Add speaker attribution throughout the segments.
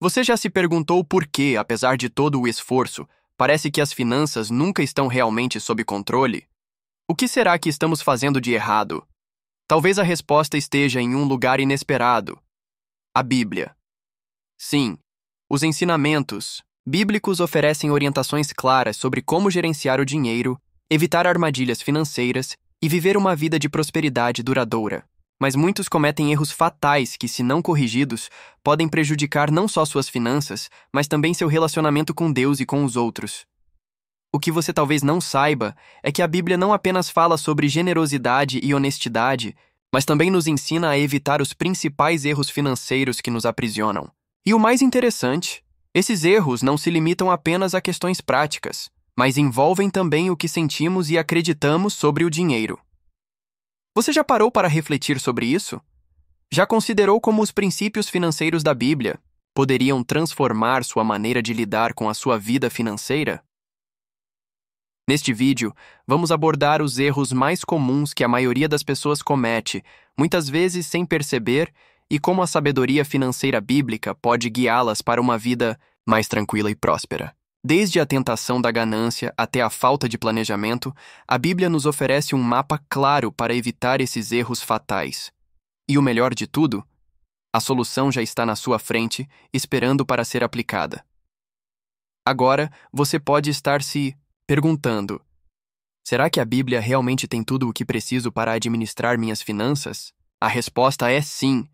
Speaker 1: Você já se perguntou por que, apesar de todo o esforço, parece que as finanças nunca estão realmente sob controle? O que será que estamos fazendo de errado? Talvez a resposta esteja em um lugar inesperado: a Bíblia. Sim, os ensinamentos bíblicos oferecem orientações claras sobre como gerenciar o dinheiro, evitar armadilhas financeiras e viver uma vida de prosperidade duradoura. Mas muitos cometem erros fatais que, se não corrigidos, podem prejudicar não só suas finanças, mas também seu relacionamento com Deus e com os outros. O que você talvez não saiba é que a Bíblia não apenas fala sobre generosidade e honestidade, mas também nos ensina a evitar os principais erros financeiros que nos aprisionam. E o mais interessante, esses erros não se limitam apenas a questões práticas, mas envolvem também o que sentimos e acreditamos sobre o dinheiro. Você já parou para refletir sobre isso? Já considerou como os princípios financeiros da Bíblia poderiam transformar sua maneira de lidar com a sua vida financeira? Neste vídeo, vamos abordar os erros mais comuns que a maioria das pessoas comete, muitas vezes sem perceber, e como a sabedoria financeira bíblica pode guiá-las para uma vida mais tranquila e próspera. Desde a tentação da ganância até a falta de planejamento, a Bíblia nos oferece um mapa claro para evitar esses erros fatais. E o melhor de tudo, a solução já está na sua frente, esperando para ser aplicada. Agora, você pode estar se perguntando: será que a Bíblia realmente tem tudo o que preciso para administrar minhas finanças? A resposta é sim.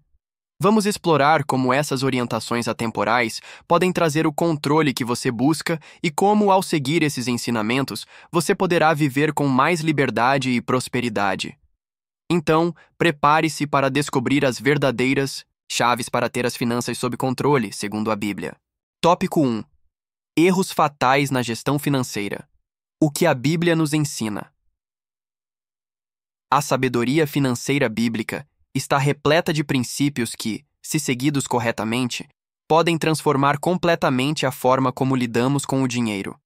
Speaker 1: Vamos explorar como essas orientações atemporais podem trazer o controle que você busca e como, ao seguir esses ensinamentos, você poderá viver com mais liberdade e prosperidade. Então, prepare-se para descobrir as verdadeiras chaves para ter as finanças sob controle, segundo a Bíblia. Tópico 1. Erros fatais na gestão financeira. O que a Bíblia nos ensina? A sabedoria financeira bíblica está repleta de princípios que, se seguidos corretamente, podem transformar completamente a forma como lidamos com o dinheiro.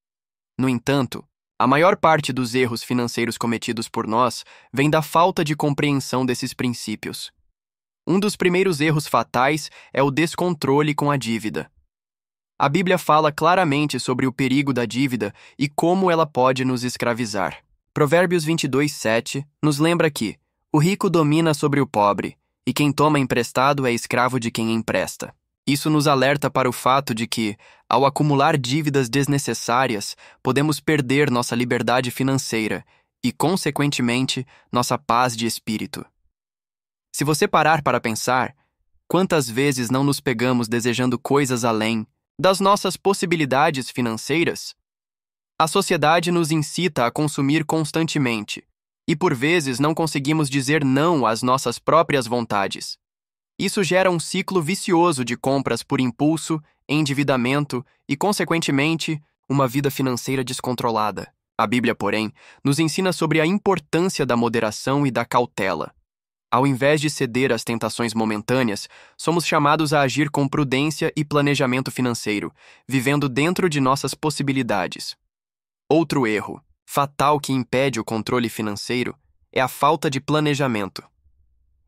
Speaker 1: No entanto, a maior parte dos erros financeiros cometidos por nós vem da falta de compreensão desses princípios. Um dos primeiros erros fatais é o descontrole com a dívida. A Bíblia fala claramente sobre o perigo da dívida e como ela pode nos escravizar. Provérbios 22:7 nos lembra que o rico domina sobre o pobre, e quem toma emprestado é escravo de quem empresta. Isso nos alerta para o fato de que, ao acumular dívidas desnecessárias, podemos perder nossa liberdade financeira e, consequentemente, nossa paz de espírito. Se você parar para pensar, quantas vezes não nos pegamos desejando coisas além das nossas possibilidades financeiras? A sociedade nos incita a consumir constantemente, e por vezes não conseguimos dizer não às nossas próprias vontades. Isso gera um ciclo vicioso de compras por impulso, endividamento e, consequentemente, uma vida financeira descontrolada. A Bíblia, porém, nos ensina sobre a importância da moderação e da cautela. Ao invés de ceder às tentações momentâneas, somos chamados a agir com prudência e planejamento financeiro, vivendo dentro de nossas possibilidades. Outro erro fatal que impede o controle financeiro é a falta de planejamento.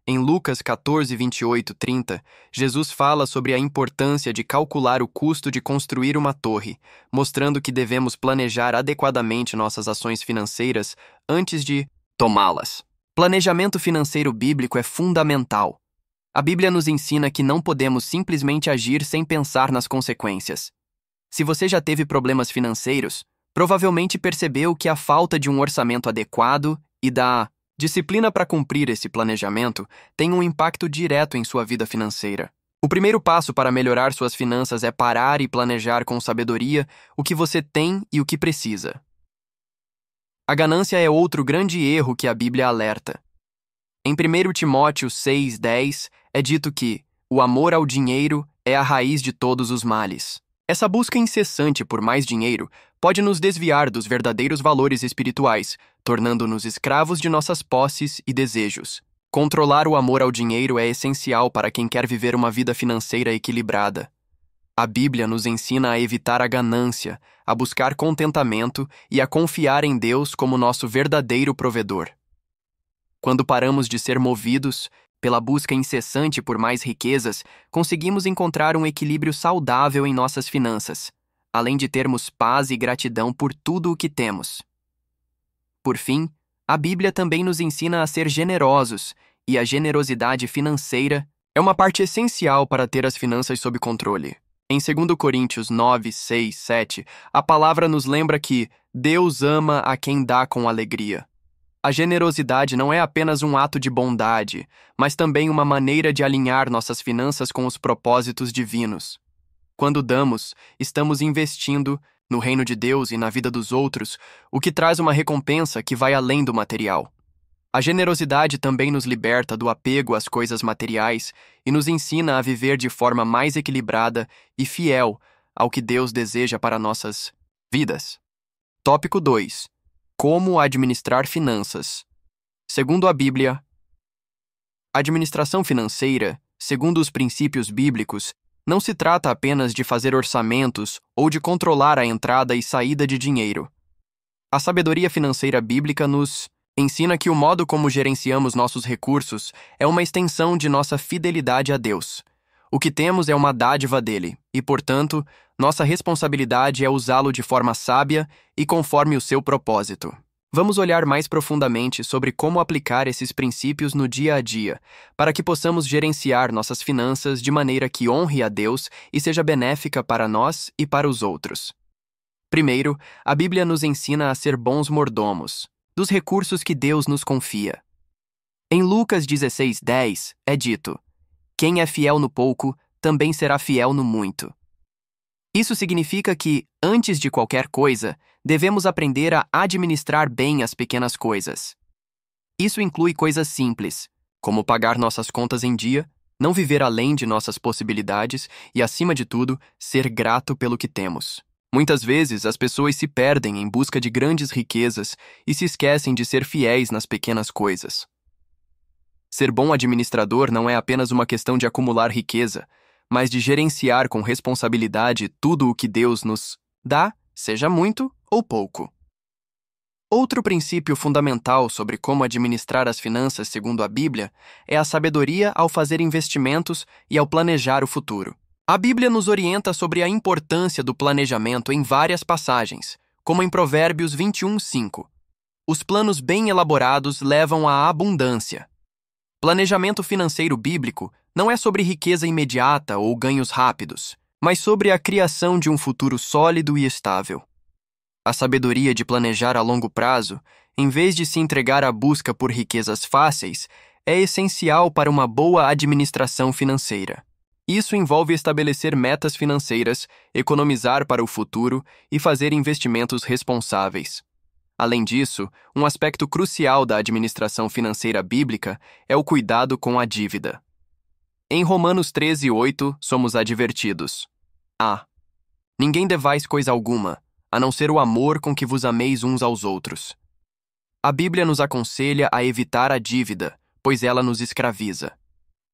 Speaker 1: Em Lucas 14, 28, 30, Jesus fala sobre a importância de calcular o custo de construir uma torre, mostrando que devemos planejar adequadamente nossas ações financeiras antes de tomá-las. Planejamento financeiro bíblico é fundamental. A Bíblia nos ensina que não podemos simplesmente agir sem pensar nas consequências. Se você já teve problemas financeiros, provavelmente percebeu que a falta de um orçamento adequado e da disciplina para cumprir esse planejamento tem um impacto direto em sua vida financeira. O primeiro passo para melhorar suas finanças é parar e planejar com sabedoria o que você tem e o que precisa. A ganância é outro grande erro que a Bíblia alerta. Em 1 Timóteo 6:10 é dito que o amor ao dinheiro é a raiz de todos os males. Essa busca incessante por mais dinheiro pode nos desviar dos verdadeiros valores espirituais, tornando-nos escravos de nossas posses e desejos. Controlar o amor ao dinheiro é essencial para quem quer viver uma vida financeira equilibrada. A Bíblia nos ensina a evitar a ganância, a buscar contentamento e a confiar em Deus como nosso verdadeiro provedor. Quando paramos de ser movidos Pela busca incessante por mais riquezas, conseguimos encontrar um equilíbrio saudável em nossas finanças, além de termos paz e gratidão por tudo o que temos. Por fim, a Bíblia também nos ensina a ser generosos, e a generosidade financeira é uma parte essencial para ter as finanças sob controle. Em 2 Coríntios 9, 6, 7, a palavra nos lembra que Deus ama a quem dá com alegria. A generosidade não é apenas um ato de bondade, mas também uma maneira de alinhar nossas finanças com os propósitos divinos. Quando damos, estamos investindo no reino de Deus e na vida dos outros, o que traz uma recompensa que vai além do material. A generosidade também nos liberta do apego às coisas materiais e nos ensina a viver de forma mais equilibrada e fiel ao que Deus deseja para nossas vidas. Tópico 2. Como administrar finanças. Segundo a Bíblia, a administração financeira, segundo os princípios bíblicos, não se trata apenas de fazer orçamentos ou de controlar a entrada e saída de dinheiro. A sabedoria financeira bíblica nos ensina que o modo como gerenciamos nossos recursos é uma extensão de nossa fidelidade a Deus. O que temos é uma dádiva dele, e, portanto, nossa responsabilidade é usá-lo de forma sábia e conforme o seu propósito. Vamos olhar mais profundamente sobre como aplicar esses princípios no dia a dia, para que possamos gerenciar nossas finanças de maneira que honre a Deus e seja benéfica para nós e para os outros. Primeiro, a Bíblia nos ensina a ser bons mordomos dos recursos que Deus nos confia. Em Lucas 16:10 é dito: quem é fiel no pouco, também será fiel no muito. Isso significa que, antes de qualquer coisa, devemos aprender a administrar bem as pequenas coisas. Isso inclui coisas simples, como pagar nossas contas em dia, não viver além de nossas possibilidades e, acima de tudo, ser grato pelo que temos. Muitas vezes, as pessoas se perdem em busca de grandes riquezas e se esquecem de ser fiéis nas pequenas coisas. Ser bom administrador não é apenas uma questão de acumular riqueza, mas de gerenciar com responsabilidade tudo o que Deus nos dá, seja muito ou pouco. Outro princípio fundamental sobre como administrar as finanças segundo a Bíblia é a sabedoria ao fazer investimentos e ao planejar o futuro. A Bíblia nos orienta sobre a importância do planejamento em várias passagens, como em Provérbios 21:5. Os planos bem elaborados levam à abundância. Planejamento financeiro bíblico não é sobre riqueza imediata ou ganhos rápidos, mas sobre a criação de um futuro sólido e estável. A sabedoria de planejar a longo prazo, em vez de se entregar à busca por riquezas fáceis, é essencial para uma boa administração financeira. Isso envolve estabelecer metas financeiras, economizar para o futuro e fazer investimentos responsáveis. Além disso, um aspecto crucial da administração financeira bíblica é o cuidado com a dívida. Em Romanos 13:8, somos advertidos: A. Ninguém devais coisa alguma, a não ser o amor com que vos ameis uns aos outros. A Bíblia nos aconselha a evitar a dívida, pois ela nos escraviza.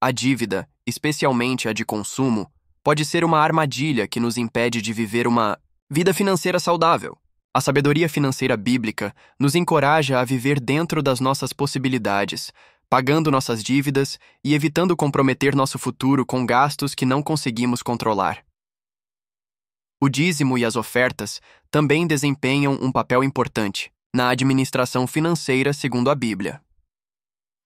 Speaker 1: A dívida, especialmente a de consumo, pode ser uma armadilha que nos impede de viver uma vida financeira saudável. A sabedoria financeira bíblica nos encoraja a viver dentro das nossas possibilidades, pagando nossas dívidas e evitando comprometer nosso futuro com gastos que não conseguimos controlar. O dízimo e as ofertas também desempenham um papel importante na administração financeira segundo a Bíblia.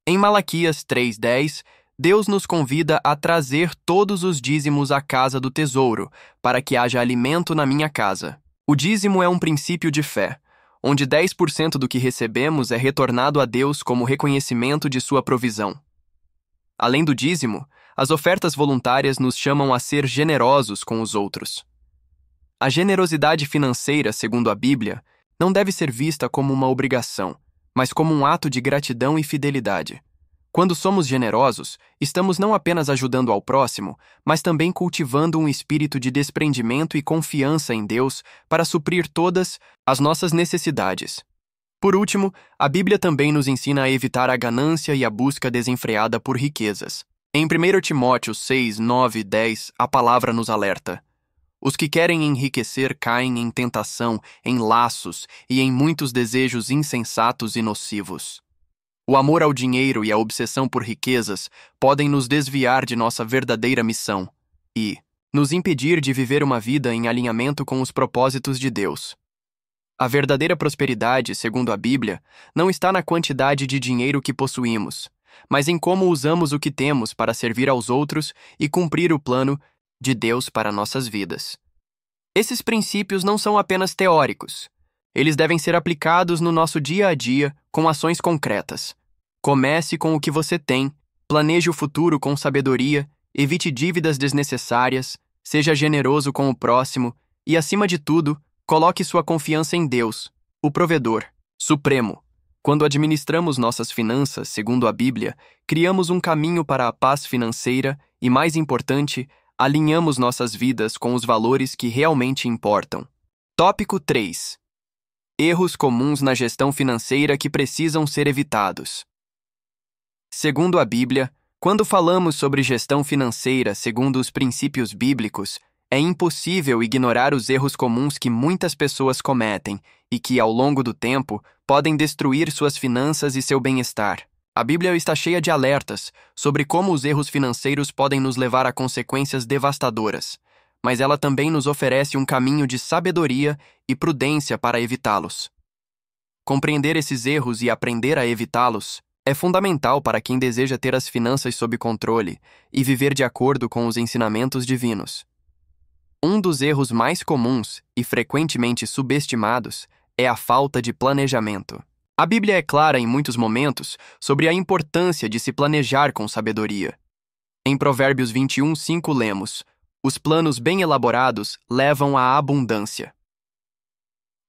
Speaker 1: Em Malaquias 3:10, Deus nos convida a trazer todos os dízimos à casa do tesouro, para que haja alimento na minha casa. O dízimo é um princípio de fé, onde 10% do que recebemos é retornado a Deus como reconhecimento de sua provisão. Além do dízimo, as ofertas voluntárias nos chamam a ser generosos com os outros. A generosidade financeira, segundo a Bíblia, não deve ser vista como uma obrigação, mas como um ato de gratidão e fidelidade. Quando somos generosos, estamos não apenas ajudando ao próximo, mas também cultivando um espírito de desprendimento e confiança em Deus para suprir todas as nossas necessidades. Por último, a Bíblia também nos ensina a evitar a ganância e a busca desenfreada por riquezas. Em 1 Timóteo 6, 9 e 10, a palavra nos alerta: os que querem enriquecer caem em tentação, em laços e em muitos desejos insensatos e nocivos. O amor ao dinheiro e a obsessão por riquezas podem nos desviar de nossa verdadeira missão e nos impedir de viver uma vida em alinhamento com os propósitos de Deus. A verdadeira prosperidade, segundo a Bíblia, não está na quantidade de dinheiro que possuímos, mas em como usamos o que temos para servir aos outros e cumprir o plano de Deus para nossas vidas. Esses princípios não são apenas teóricos. Eles devem ser aplicados no nosso dia a dia com ações concretas. Comece com o que você tem, planeje o futuro com sabedoria, evite dívidas desnecessárias, seja generoso com o próximo e, acima de tudo, coloque sua confiança em Deus, o provedor supremo. Quando administramos nossas finanças, segundo a Bíblia, criamos um caminho para a paz financeira e, mais importante, alinhamos nossas vidas com os valores que realmente importam. Tópico 3. Erros comuns na gestão financeira que precisam ser evitados. Segundo a Bíblia, quando falamos sobre gestão financeira segundo os princípios bíblicos, é impossível ignorar os erros comuns que muitas pessoas cometem e que, ao longo do tempo, podem destruir suas finanças e seu bem-estar. A Bíblia está cheia de alertas sobre como os erros financeiros podem nos levar a consequências devastadoras, mas ela também nos oferece um caminho de sabedoria e prudência para evitá-los. Compreender esses erros e aprender a evitá-los é fundamental para quem deseja ter as finanças sob controle e viver de acordo com os ensinamentos divinos. Um dos erros mais comuns e frequentemente subestimados é a falta de planejamento. A Bíblia é clara em muitos momentos sobre a importância de se planejar com sabedoria. Em Provérbios 21:5 lemos: "Os planos bem elaborados levam à abundância."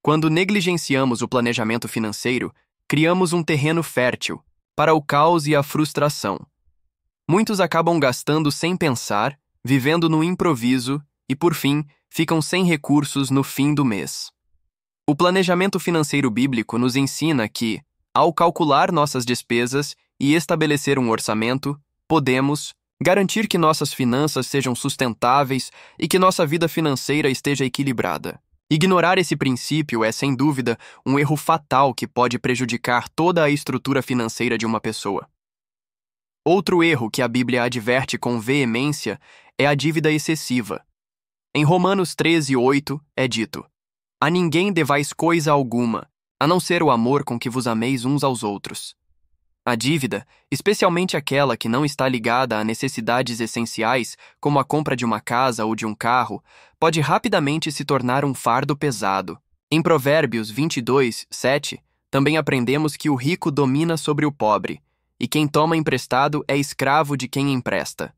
Speaker 1: Quando negligenciamos o planejamento financeiro, criamos um terreno fértil para o caos e a frustração. Muitos acabam gastando sem pensar, vivendo no improviso e, por fim, ficam sem recursos no fim do mês. O planejamento financeiro bíblico nos ensina que, ao calcular nossas despesas e estabelecer um orçamento, podemos garantir que nossas finanças sejam sustentáveis e que nossa vida financeira esteja equilibrada. Ignorar esse princípio é, sem dúvida, um erro fatal que pode prejudicar toda a estrutura financeira de uma pessoa. Outro erro que a Bíblia adverte com veemência é a dívida excessiva. Em Romanos 13:8 é dito: "A ninguém devais coisa alguma, a não ser o amor com que vos ameis uns aos outros." A dívida, especialmente aquela que não está ligada a necessidades essenciais, como a compra de uma casa ou de um carro, pode rapidamente se tornar um fardo pesado. Em Provérbios 22:7, também aprendemos que o rico domina sobre o pobre, e quem toma emprestado é escravo de quem empresta.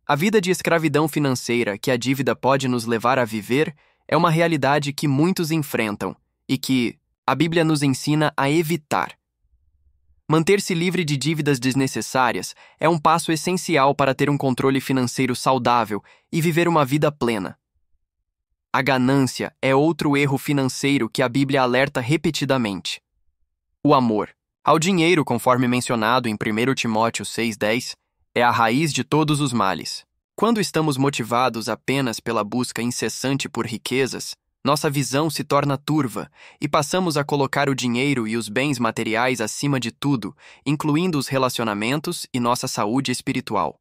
Speaker 1: A vida de escravidão financeira que a dívida pode nos levar a viver é uma realidade que muitos enfrentam e que a Bíblia nos ensina a evitar. Manter-se livre de dívidas desnecessárias é um passo essencial para ter um controle financeiro saudável e viver uma vida plena. A ganância é outro erro financeiro que a Bíblia alerta repetidamente. O amor ao dinheiro, conforme mencionado em 1 Timóteo 6:10, é a raiz de todos os males. Quando estamos motivados apenas pela busca incessante por riquezas, nossa visão se torna turva e passamos a colocar o dinheiro e os bens materiais acima de tudo, incluindo os relacionamentos e nossa saúde espiritual.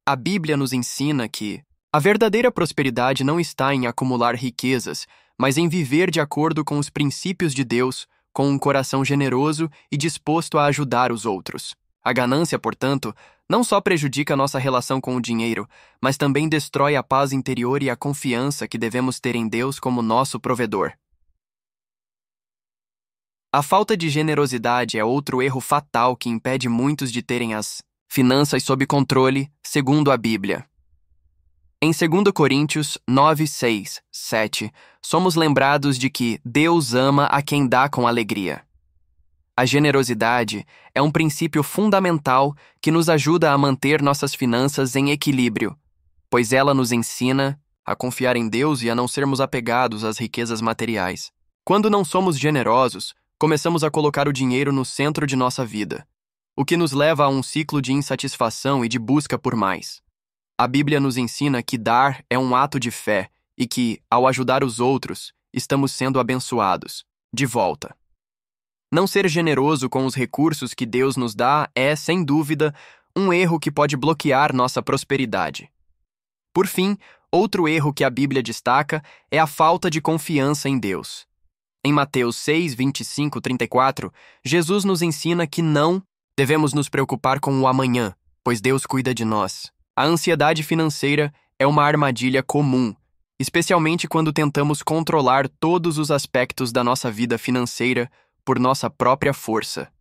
Speaker 1: A Bíblia nos ensina que a verdadeira prosperidade não está em acumular riquezas, mas em viver de acordo com os princípios de Deus, com um coração generoso e disposto a ajudar os outros. A ganância, portanto, não só prejudica nossa relação com o dinheiro, mas também destrói a paz interior e a confiança que devemos ter em Deus como nosso provedor. A falta de generosidade é outro erro fatal que impede muitos de terem as finanças sob controle, segundo a Bíblia. Em 2 Coríntios 9:6-7, somos lembrados de que Deus ama a quem dá com alegria. A generosidade é um princípio fundamental que nos ajuda a manter nossas finanças em equilíbrio, pois ela nos ensina a confiar em Deus e a não sermos apegados às riquezas materiais. Quando não somos generosos, começamos a colocar o dinheiro no centro de nossa vida, o que nos leva a um ciclo de insatisfação e de busca por mais. A Bíblia nos ensina que dar é um ato de fé e que, ao ajudar os outros, estamos sendo abençoados. De volta. Não ser generoso com os recursos que Deus nos dá é, sem dúvida, um erro que pode bloquear nossa prosperidade. Por fim, outro erro que a Bíblia destaca é a falta de confiança em Deus. Em Mateus 6, 25, 34, Jesus nos ensina que não devemos nos preocupar com o amanhã, pois Deus cuida de nós. A ansiedade financeira é uma armadilha comum, especialmente quando tentamos controlar todos os aspectos da nossa vida financeira por nossa própria força.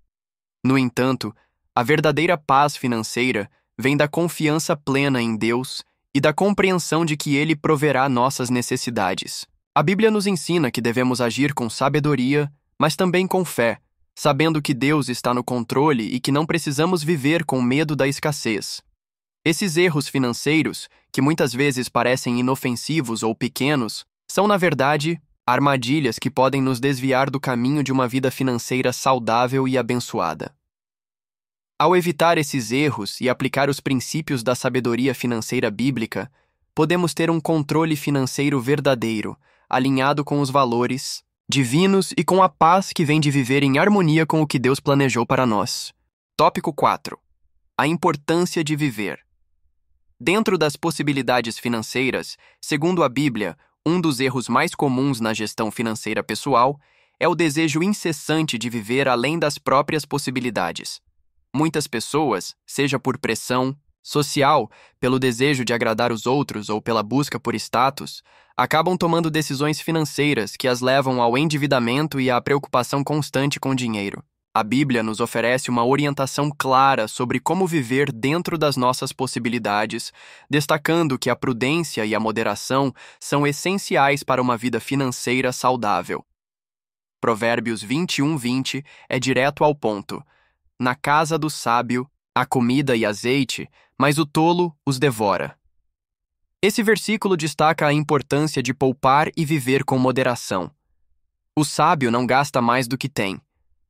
Speaker 1: No entanto, a verdadeira paz financeira vem da confiança plena em Deus e da compreensão de que Ele proverá nossas necessidades. A Bíblia nos ensina que devemos agir com sabedoria, mas também com fé, sabendo que Deus está no controle e que não precisamos viver com medo da escassez. Esses erros financeiros, que muitas vezes parecem inofensivos ou pequenos, são, na verdade, armadilhas que podem nos desviar do caminho de uma vida financeira saudável e abençoada. Ao evitar esses erros e aplicar os princípios da sabedoria financeira bíblica, podemos ter um controle financeiro verdadeiro, alinhado com os valores divinos e com a paz que vem de viver em harmonia com o que Deus planejou para nós. Tópico 4. A importância de viver. Dentro das possibilidades financeiras, segundo a Bíblia, um dos erros mais comuns na gestão financeira pessoal é o desejo incessante de viver além das próprias possibilidades. Muitas pessoas, seja por pressão social, pelo desejo de agradar os outros ou pela busca por status, acabam tomando decisões financeiras que as levam ao endividamento e à preocupação constante com o dinheiro. A Bíblia nos oferece uma orientação clara sobre como viver dentro das nossas possibilidades, destacando que a prudência e a moderação são essenciais para uma vida financeira saudável. Provérbios 21:20 é direto ao ponto. Na casa do sábio há comida e azeite, mas o tolo os devora. Esse versículo destaca a importância de poupar e viver com moderação. O sábio não gasta mais do que tem,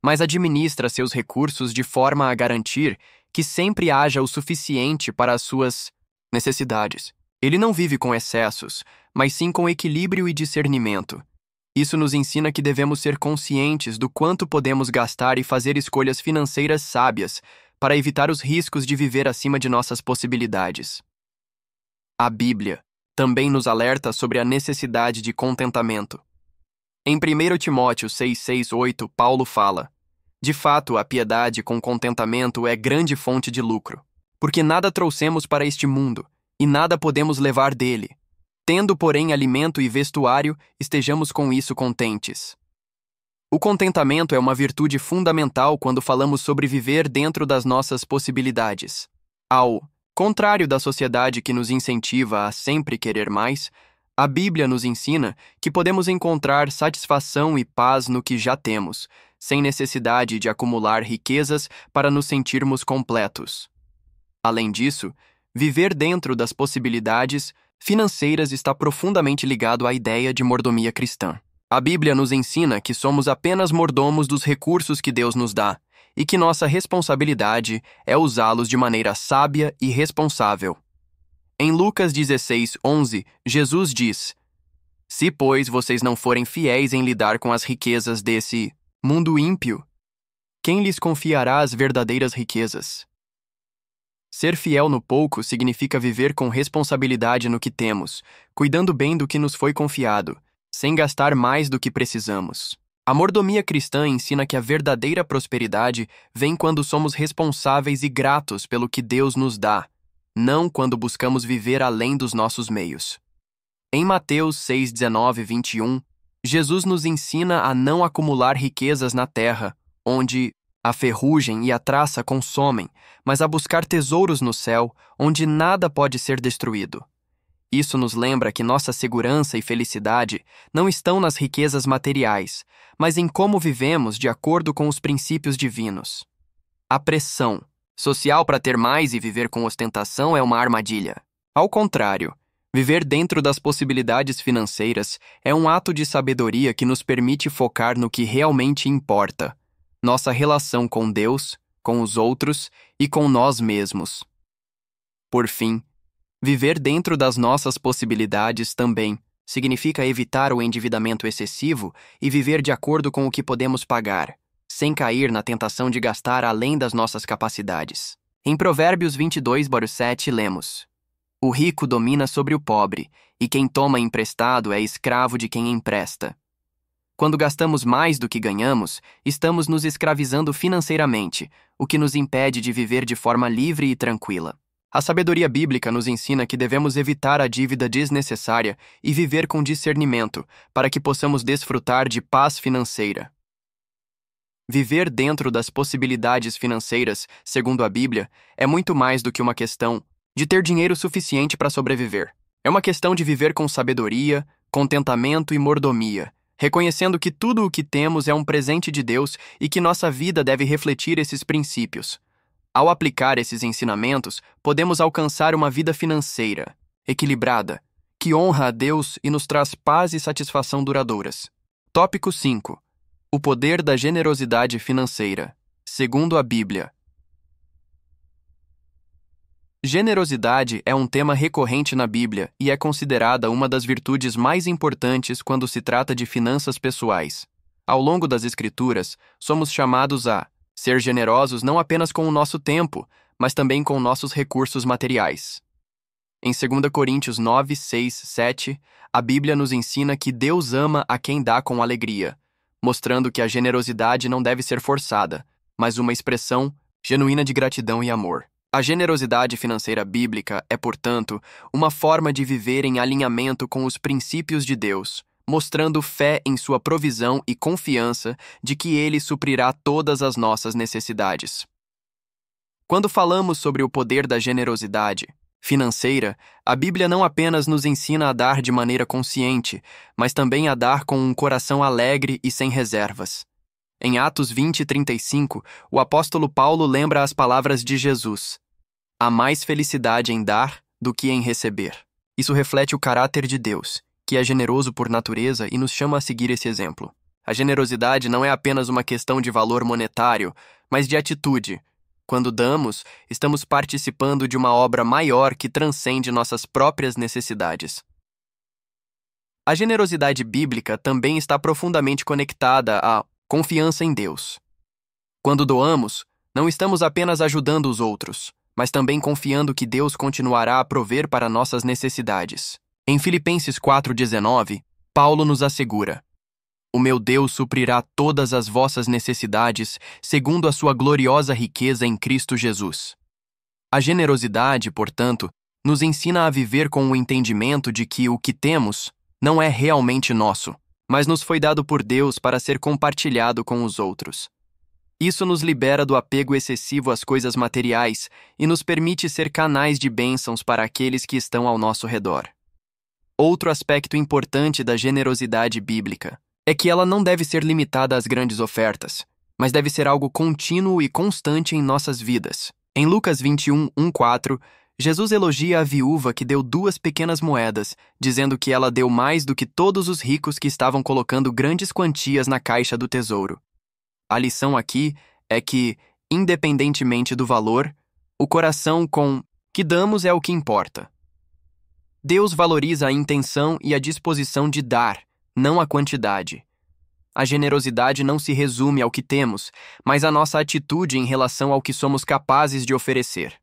Speaker 1: mas administra seus recursos de forma a garantir que sempre haja o suficiente para as suas necessidades. Ele não vive com excessos, mas sim com equilíbrio e discernimento. Isso nos ensina que devemos ser conscientes do quanto podemos gastar e fazer escolhas financeiras sábias para evitar os riscos de viver acima de nossas possibilidades. A Bíblia também nos alerta sobre a necessidade de contentamento. Em 1 Timóteo 6:6-8, Paulo fala: de fato, a piedade com contentamento é grande fonte de lucro, porque nada trouxemos para este mundo, e nada podemos levar dele. Tendo, porém, alimento e vestuário, estejamos com isso contentes. O contentamento é uma virtude fundamental quando falamos sobre viver dentro das nossas possibilidades. Ao contrário da sociedade que nos incentiva a sempre querer mais, a Bíblia nos ensina que podemos encontrar satisfação e paz no que já temos, sem necessidade de acumular riquezas para nos sentirmos completos. Além disso, viver dentro das possibilidades financeiras está profundamente ligado à ideia de mordomia cristã. A Bíblia nos ensina que somos apenas mordomos dos recursos que Deus nos dá e que nossa responsabilidade é usá-los de maneira sábia e responsável. Em Lucas 16:11, Jesus diz: se, pois, vocês não forem fiéis em lidar com as riquezas desse mundo ímpio, quem lhes confiará as verdadeiras riquezas? Ser fiel no pouco significa viver com responsabilidade no que temos, cuidando bem do que nos foi confiado, sem gastar mais do que precisamos. A mordomia cristã ensina que a verdadeira prosperidade vem quando somos responsáveis e gratos pelo que Deus nos dá, não quando buscamos viver além dos nossos meios. Em Mateus 6:19-21, Jesus nos ensina a não acumular riquezas na terra, onde a ferrugem e a traça consomem, mas a buscar tesouros no céu, onde nada pode ser destruído. Isso nos lembra que nossa segurança e felicidade não estão nas riquezas materiais, mas em como vivemos de acordo com os princípios divinos. A pressão social para ter mais e viver com ostentação é uma armadilha. Ao contrário, viver dentro das possibilidades financeiras é um ato de sabedoria que nos permite focar no que realmente importa: nossa relação com Deus, com os outros e com nós mesmos. Por fim, viver dentro das nossas possibilidades também significa evitar o endividamento excessivo e viver de acordo com o que podemos pagar, sem cair na tentação de gastar além das nossas capacidades. Em Provérbios 22:7 lemos: O rico domina sobre o pobre, e quem toma emprestado é escravo de quem empresta. Quando gastamos mais do que ganhamos, estamos nos escravizando financeiramente, o que nos impede de viver de forma livre e tranquila. A sabedoria bíblica nos ensina que devemos evitar a dívida desnecessária e viver com discernimento, para que possamos desfrutar de paz financeira. Viver dentro das possibilidades financeiras, segundo a Bíblia, é muito mais do que uma questão de ter dinheiro suficiente para sobreviver. É uma questão de viver com sabedoria, contentamento e mordomia, reconhecendo que tudo o que temos é um presente de Deus e que nossa vida deve refletir esses princípios. Ao aplicar esses ensinamentos, podemos alcançar uma vida financeira, equilibrada, que honra a Deus e nos traz paz e satisfação duradouras. Tópico 5. O poder da generosidade financeira, segundo a Bíblia. Generosidade é um tema recorrente na Bíblia e é considerada uma das virtudes mais importantes quando se trata de finanças pessoais. Ao longo das Escrituras, somos chamados a ser generosos não apenas com o nosso tempo, mas também com nossos recursos materiais. Em 2 Coríntios 9, 6, 7, a Bíblia nos ensina que Deus ama a quem dá com alegria, mostrando que a generosidade não deve ser forçada, mas uma expressão genuína de gratidão e amor. A generosidade financeira bíblica é, portanto, uma forma de viver em alinhamento com os princípios de Deus, mostrando fé em sua provisão e confiança de que Ele suprirá todas as nossas necessidades. Quando falamos sobre o poder da generosidade financeira, a Bíblia não apenas nos ensina a dar de maneira consciente, mas também a dar com um coração alegre e sem reservas. Em Atos 20:35, o apóstolo Paulo lembra as palavras de Jesus: há mais felicidade em dar do que em receber. Isso reflete o caráter de Deus, que é generoso por natureza e nos chama a seguir esse exemplo. A generosidade não é apenas uma questão de valor monetário, mas de atitude. Quando damos, estamos participando de uma obra maior que transcende nossas próprias necessidades. A generosidade bíblica também está profundamente conectada à confiança em Deus. Quando doamos, não estamos apenas ajudando os outros, mas também confiando que Deus continuará a prover para nossas necessidades. Em Filipenses 4:19, Paulo nos assegura: o meu Deus suprirá todas as vossas necessidades segundo a sua gloriosa riqueza em Cristo Jesus. A generosidade, portanto, nos ensina a viver com o entendimento de que o que temos não é realmente nosso, mas nos foi dado por Deus para ser compartilhado com os outros. Isso nos libera do apego excessivo às coisas materiais e nos permite ser canais de bênçãos para aqueles que estão ao nosso redor. Outro aspecto importante da generosidade bíblica é que ela não deve ser limitada às grandes ofertas, mas deve ser algo contínuo e constante em nossas vidas. Em Lucas 21:1-4, Jesus elogia a viúva que deu 2 pequenas moedas, dizendo que ela deu mais do que todos os ricos que estavam colocando grandes quantias na caixa do tesouro. A lição aqui é que, independentemente do valor, o coração com que damos é o que importa. Deus valoriza a intenção e a disposição de dar, não a quantidade. A generosidade não se resume ao que temos, mas à nossa atitude em relação ao que somos capazes de oferecer.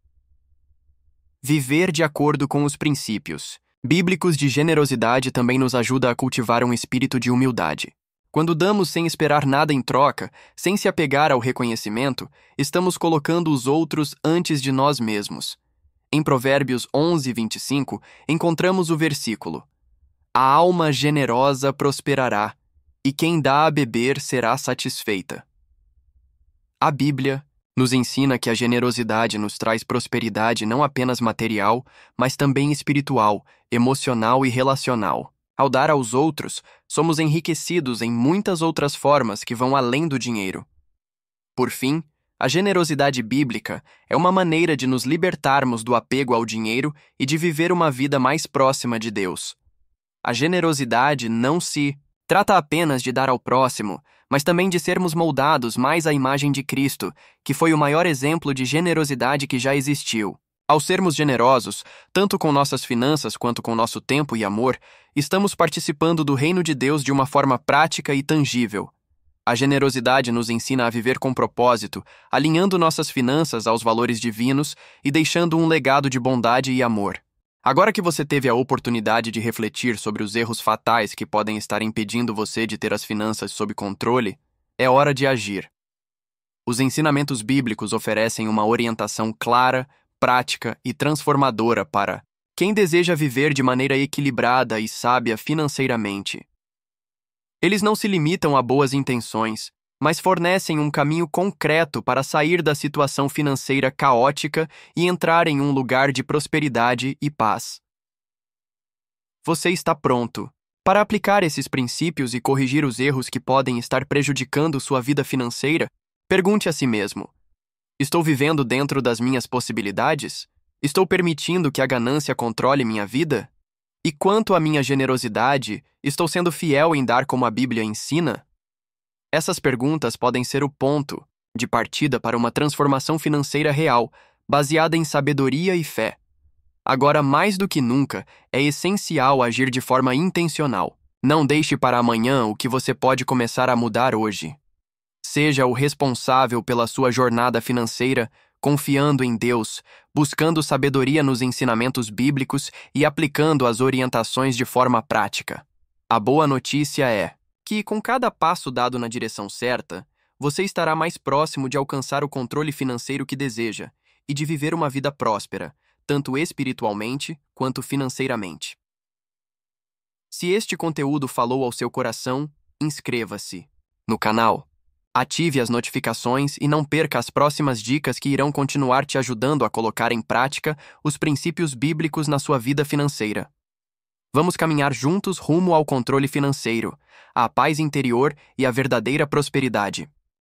Speaker 1: Viver de acordo com os princípios bíblicos de generosidade também nos ajuda a cultivar um espírito de humildade. Quando damos sem esperar nada em troca, sem se apegar ao reconhecimento, estamos colocando os outros antes de nós mesmos. Em Provérbios 11:25, encontramos o versículo: a alma generosa prosperará, e quem dá a beber será satisfeita. A Bíblia nos ensina que a generosidade nos traz prosperidade não apenas material, mas também espiritual, emocional e relacional. Ao dar aos outros, somos enriquecidos em muitas outras formas que vão além do dinheiro. Por fim, a generosidade bíblica é uma maneira de nos libertarmos do apego ao dinheiro e de viver uma vida mais próxima de Deus. A generosidade não se trata apenas de dar ao próximo, mas também de sermos moldados mais à imagem de Cristo, que foi o maior exemplo de generosidade que já existiu. Ao sermos generosos, tanto com nossas finanças quanto com nosso tempo e amor, estamos participando do reino de Deus de uma forma prática e tangível. A generosidade nos ensina a viver com propósito, alinhando nossas finanças aos valores divinos e deixando um legado de bondade e amor. Agora que você teve a oportunidade de refletir sobre os erros fatais que podem estar impedindo você de ter as finanças sob controle, é hora de agir. Os ensinamentos bíblicos oferecem uma orientação clara, prática e transformadora para quem deseja viver de maneira equilibrada e sábia financeiramente. Eles não se limitam a boas intenções, mas fornecem um caminho concreto para sair da situação financeira caótica e entrar em um lugar de prosperidade e paz. Você está pronto para aplicar esses princípios e corrigir os erros que podem estar prejudicando sua vida financeira? Pergunte a si mesmo: estou vivendo dentro das minhas possibilidades? Estou permitindo que a ganância controle minha vida? E quanto à minha generosidade, estou sendo fiel em dar como a Bíblia ensina? Essas perguntas podem ser o ponto de partida para uma transformação financeira real, baseada em sabedoria e fé. Agora, mais do que nunca, é essencial agir de forma intencional. Não deixe para amanhã o que você pode começar a mudar hoje. Seja o responsável pela sua jornada financeira, confiando em Deus, buscando sabedoria nos ensinamentos bíblicos e aplicando as orientações de forma prática. A boa notícia é que, com cada passo dado na direção certa, você estará mais próximo de alcançar o controle financeiro que deseja e de viver uma vida próspera, tanto espiritualmente quanto financeiramente. Se este conteúdo falou ao seu coração, inscreva-se no canal. Ative as notificações e não perca as próximas dicas que irão continuar te ajudando a colocar em prática os princípios bíblicos na sua vida financeira. Vamos caminhar juntos rumo ao controle financeiro, à paz interior e à verdadeira prosperidade.